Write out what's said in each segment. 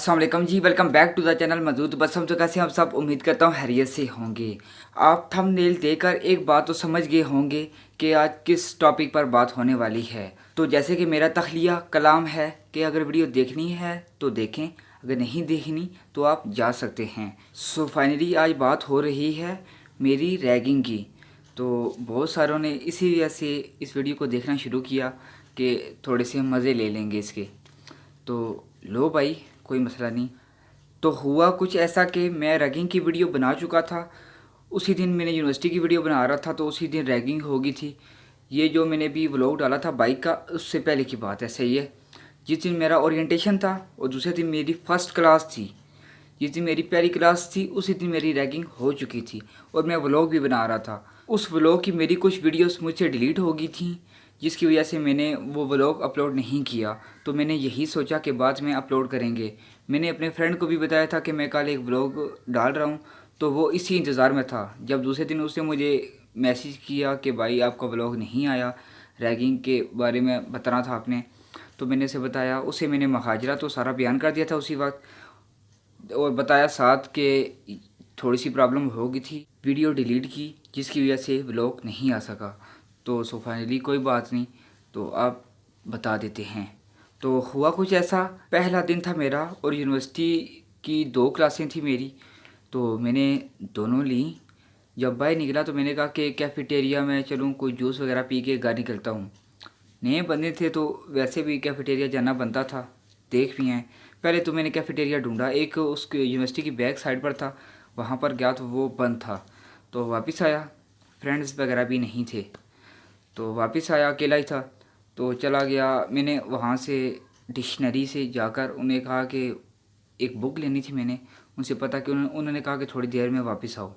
अस्सलाम वालेकुम जी, welcome back to the channel मौजूद बस हम जगह से हम सब उम्मीद करता हूँ हैरियत से होंगे। आप थंबनेल देखकर एक बात तो समझ गए होंगे कि आज किस टॉपिक पर बात होने वाली है। तो जैसे कि मेरा तख्लिया कलाम है कि अगर वीडियो देखनी है तो देखें, अगर नहीं देखनी तो आप जा सकते हैं। सो फाइनली आज बात हो रही है मेरी रैगिंग की। तो बहुत सारों ने इसी वजह से इस वीडियो को देखना शुरू किया कि थोड़े से मज़े ले लेंगे इसके। तो लो भाई, कोई मसला नहीं। तो हुआ कुछ ऐसा कि मैं रैगिंग की वीडियो बना चुका था। उसी दिन मैंने यूनिवर्सिटी की वीडियो बना रहा था तो उसी दिन रैगिंग हो गई थी। ये जो मैंने भी व्लॉग डाला था बाइक का, उससे पहले की बात है, सही है। जिस दिन मेरा ओरिएंटेशन था और दूसरे दिन मेरी फ़र्स्ट क्लास थी, जिस दिन मेरी पहली क्लास थी उसी दिन मेरी रैगिंग हो चुकी थी और मैं व्लॉग भी बना रहा था। उस व्लॉग की मेरी कुछ वीडियोस मुझसे डिलीट हो गई थी, जिसकी वजह से मैंने वो व्लॉग अपलोड नहीं किया। तो मैंने यही सोचा कि बाद में अपलोड करेंगे। मैंने अपने फ्रेंड को भी बताया था कि मैं कल एक व्लॉग डाल रहा हूँ, तो वो इसी इंतज़ार में था। जब दूसरे दिन उसने मुझे मैसेज किया कि भाई आपका व्लॉग नहीं आया, रैगिंग के बारे में बताना था आपने, तो मैंने उसे बताया। उसे मैंने मखाजरा तो सारा बयान कर दिया था उसी वक्त, और बताया साथ कि थोड़ी सी प्रॉब्लम हो गई थी, वीडियो डिलीट की जिसकी वजह से व्लॉग नहीं आ सका। तो सो फाइनली कोई बात नहीं, तो आप बता देते हैं। तो हुआ कुछ ऐसा, पहला दिन था मेरा और यूनिवर्सिटी की 2 क्लासें थी मेरी, तो मैंने दोनों ली। जब बाहर निकला तो मैंने कहा कि कैफेटेरिया में चलूँ, कोई जूस वगैरह पी के घर निकलता हूँ। नए बंदे थे तो वैसे भी कैफेटेरिया जाना बनता था, देख भी हैं। पहले तो मैंने कैफेटेरिया ढूंढा, एक उसके यूनिवर्सिटी की बैक साइड पर था, वहाँ पर गया तो वो बंद था। तो वापस आया, फ्रेंड्स वगैरह भी नहीं थे, तो वापस आया, अकेला ही था। तो चला गया, मैंने वहाँ से डिक्शनरी से जाकर उन्हें कहा कि एक बुक लेनी थी। मैंने उनसे पता कि उन्होंने कहा कि थोड़ी देर में वापस आओ।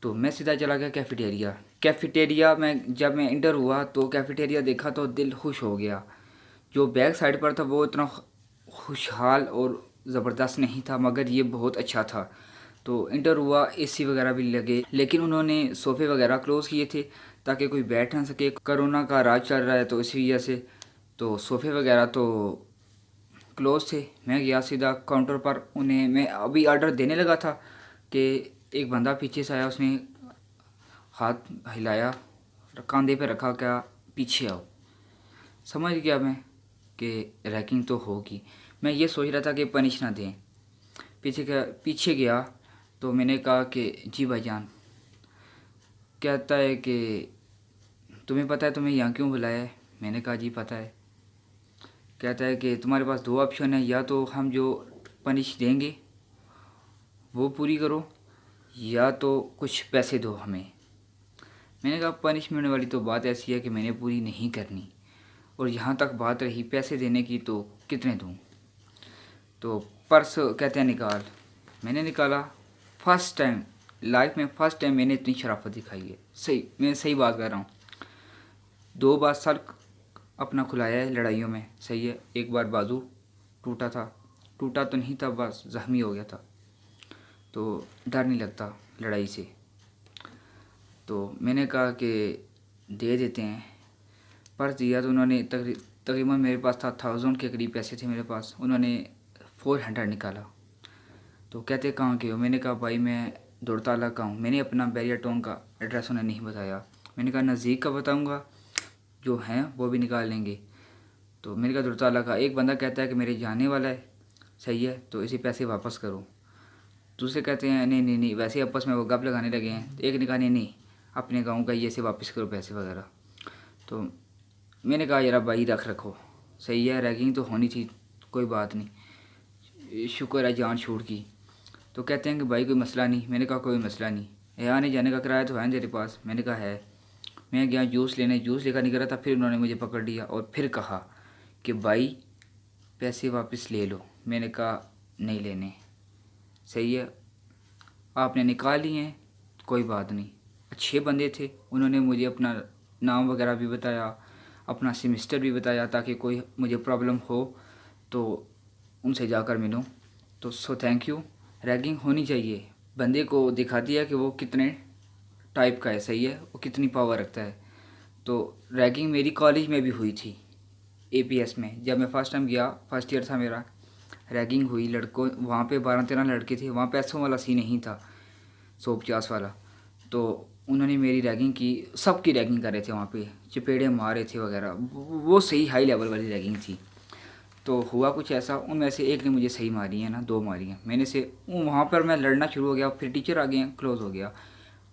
तो मैं सीधा चला गया कैफेटेरिया। कैफेटेरिया में जब मैं इंटर हुआ तो कैफेटेरिया देखा तो दिल खुश हो गया। जो बैक साइड पर था वो इतना खुशहाल और ज़बरदस्त नहीं था, मगर ये बहुत अच्छा था। तो इंटर हुआ, एसी वगैरह भी लगे, लेकिन उन्होंने सोफ़े वगैरह क्लोज़ किए थे ताकि कोई बैठ ना सके। कोरोना का राज चल रहा है तो इसी वजह से तो सोफ़े वगैरह तो क्लोज थे। मैं गया सीधा काउंटर पर, उन्हें मैं अभी ऑर्डर देने लगा था कि एक बंदा पीछे से आया, उसने हाथ हिलाया, कंधे पे रखा, क्या पीछे आओ। समझ गया मैं कि रैगिंग तो होगी। मैं ये सोच रहा था कि पनिश ना दें। पीछे गया तो मैंने कहा कि जी भाईजान। कहता है कि तुम्हें पता है तुम्हें यहाँ क्यों बुलाया है? मैंने कहा जी पता है। कहता है कि तुम्हारे पास 2 ऑप्शन है, या तो हम जो पनिश देंगे वो पूरी करो, या तो कुछ पैसे दो हमें। मैंने कहा पनिशमेंट वाली तो बात ऐसी है कि मैंने पूरी नहीं करनी, और यहाँ तक बात रही पैसे देने की तो कितने दूँ। तो पर्स कहते हैं निकाल। मैंने निकाला। फ़र्स्ट टाइम लाइफ में, फ़र्स्ट टाइम मैंने इतनी शराफत दिखाई है। सही, मैं सही बात कर रहा हूँ। 2 बार सर अपना खुलाया है लड़ाइयों में, सही है। एक बार बाजू टूटा था, टूटा तो नहीं था, बस ज़ख्मी हो गया था। तो डर नहीं लगता लड़ाई से। तो मैंने कहा कि दे देते हैं। पर्स दिया तो उन्होंने तकरीबन मेरे पास था 1000 के करीब पैसे थे मेरे पास। उन्होंने 400 निकाला। तो कहते कहाँ के हो? मैंने कहा भाई मैं दौड़ताला का हूँ। मैंने अपना बैरियर टाउन का एड्रेस उन्हें नहीं बताया। मैंने कहा नज़दीक का बताऊँगा, जो हैं वो भी निकाल लेंगे। तो मैंने कहा दौड़ताला का। एक बंदा कहता है कि मेरे जाने वाला है, सही है, तो इसे पैसे वापस करो। दूसरे कहते हैं नहीं नहीं नहीं, वैसे आपस में वो गप लगाने लगे हैं। एक ने कहा नहीं नहीं, अपने गाँव का ये से वापस करो पैसे वगैरह। तो मैंने कहा यार भाई रखो, सही है, रैगिंग तो होनी थी, कोई बात नहीं, शुक्र है जान छूट की। तो कहते हैं कि भाई कोई मसला नहीं। मैंने कहा कोई मसला नहीं है, आने जाने का किराया तो है ना तेरे पास? मैंने कहा है। मैं गया जूस लेने, जूस लेकर निकला था, फिर उन्होंने मुझे पकड़ लिया और फिर कहा कि भाई पैसे वापस ले लो। मैंने कहा नहीं लेने, सही है, आपने निकाल लिए हैं, कोई बात नहीं। अच्छे बंदे थे, उन्होंने मुझे अपना नाम वगैरह भी बताया, अपना सेमेस्टर भी बताया, ताकि कोई मुझे प्रॉब्लम हो तो उनसे जाकर मिलूं। तो सो थैंक यू। रैगिंग होनी चाहिए, बंदे को दिखाती है कि वो कितने टाइप का है, सही है, वो कितनी पावर रखता है। तो रैगिंग मेरी कॉलेज में भी हुई थी, एपीएस में। जब मैं फ़र्स्ट टाइम गया, फर्स्ट ईयर था मेरा, रैगिंग हुई लड़कों, वहाँ पे 12-13 लड़के थे, वहाँ पे ऐसा वाला सीन नहीं था 150 वाला। तो उन्होंने मेरी रैगिंग की, सबकी रैगिंग कर रहे थे वहाँ पे, चपेड़े मार रहे थे वगैरह, वो सही हाई लेवल वाली रैगिंग थी। तो हुआ कुछ ऐसा, उनमें से एक ने मुझे सही मारी है ना, 2 मारी हैं मैंने से। वहाँ पर मैं लड़ना शुरू हो गया, फिर टीचर आ गए हैं, क्लोज हो गया।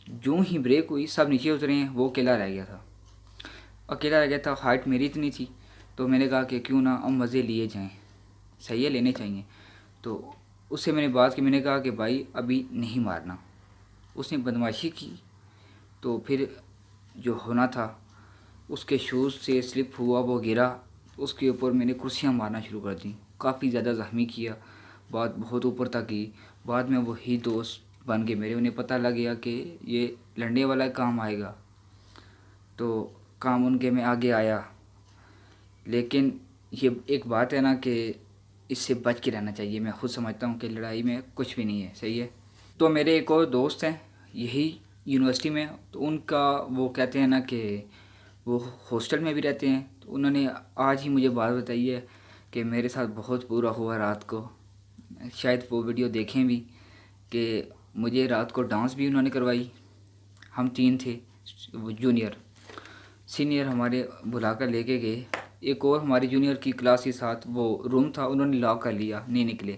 जो ही ब्रेक हुई सब नीचे उतरे हैं, वो अकेला रह गया था। अकेला रह गया था, हाइट मेरी इतनी थी। तो मैंने कहा कि क्यों ना अब मज़े लिए जाएं, सही है, लेने चाहिए। तो उससे मैंने बात की, मैंने कहा कि भाई अभी नहीं मारना। उसने बदमाशी की, तो फिर जो होना था, उसके शूज़ से स्लिप हुआ, वो गिरा, उसके ऊपर मैंने कुर्सियाँ मारना शुरू कर दी, काफ़ी ज़्यादा ज़ख्मी किया, बात बहुत ऊपर तक गई। बाद में वही दोस्त बन गए मेरे, उन्हें पता लग गया कि ये लड़ने वाला काम आएगा, तो काम उनके में आगे आया। लेकिन ये एक बात है ना कि इससे बच के रहना चाहिए। मैं खुद समझता हूँ कि लड़ाई में कुछ भी नहीं है, सही है। तो मेरे एक और दोस्त हैं यही यूनिवर्सिटी में, तो उनका वो कहते हैं ना कि वो हॉस्टल में भी रहते हैं। तो उन्होंने आज ही मुझे बात बताई है कि मेरे साथ बहुत बुरा हुआ रात को। शायद वो वीडियो देखें भी, कि मुझे रात को डांस भी उन्होंने करवाई। हम 3 थे, वो जूनियर, सीनियर हमारे बुला कर लेके गए। एक और हमारी जूनियर की क्लास के साथ वो रूम था, उन्होंने लॉक कर लिया, नहीं निकले।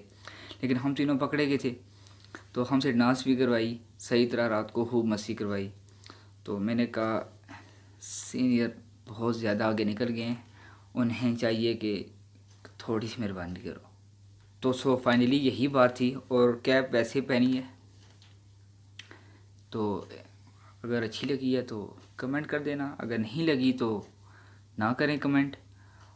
लेकिन हम तीनों पकड़े गए थे, तो हमसे डांस भी करवाई, सही तरह रात को खूब मस्ती करवाई। तो मैंने कहा सीनियर बहुत ज़्यादा आगे निकल गए हैं, उन्हें चाहिए कि थोड़ी सी मेहरबानी करो। तो फाइनली यही बात थी। और कैप वैसे पहनी है, तो अगर अच्छी लगी है तो कमेंट कर देना, अगर नहीं लगी तो ना करें कमेंट।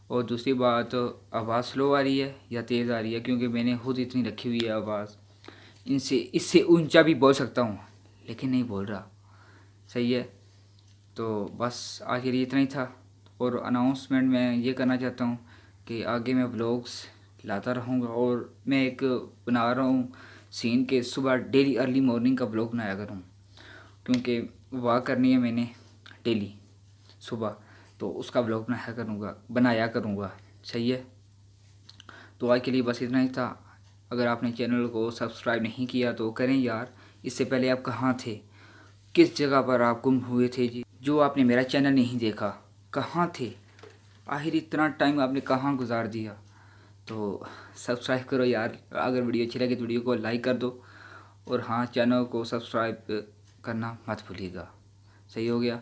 और दूसरी बात, आवाज़ स्लो आ रही है या तेज़ आ रही है, क्योंकि मैंने खुद इतनी रखी हुई है आवाज़, इनसे इससे ऊंचा भी बोल सकता हूँ लेकिन नहीं बोल रहा, सही है। तो बस आज के लिए इतना ही था। और अनाउंसमेंट मैं ये करना चाहता हूँ कि आगे मैं व्लॉग्स लाता रहूँगा, और मैं एक बना रहा हूँ सीन के सुबह डेली अर्ली मॉर्निंग का व्लॉग बनाया करूँ, क्योंकि वॉक करनी है मैंने डेली सुबह, तो उसका व्लॉग बनाया करूँगा, सही है। तो आज के लिए बस इतना ही था। अगर आपने चैनल को सब्सक्राइब नहीं किया तो करें यार। इससे पहले आप कहाँ थे, किस जगह पर आप गुम हुए थे जी, जो आपने मेरा चैनल नहीं देखा, कहाँ थे, आखिर इतना टाइम आपने कहाँ गुजार दिया। तो सब्सक्राइब करो यार, अगर वीडियो अच्छी लगे तो वीडियो को लाइक कर दो, और हाँ, चैनल को सब्सक्राइब करना मत भूलिएगा, सही हो गया।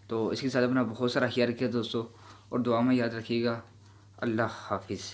तो इसके साथ अपना बहुत सारा ख्याल रखिए दोस्तों, और दुआ में याद रखिएगा। अल्लाह हाफिज़।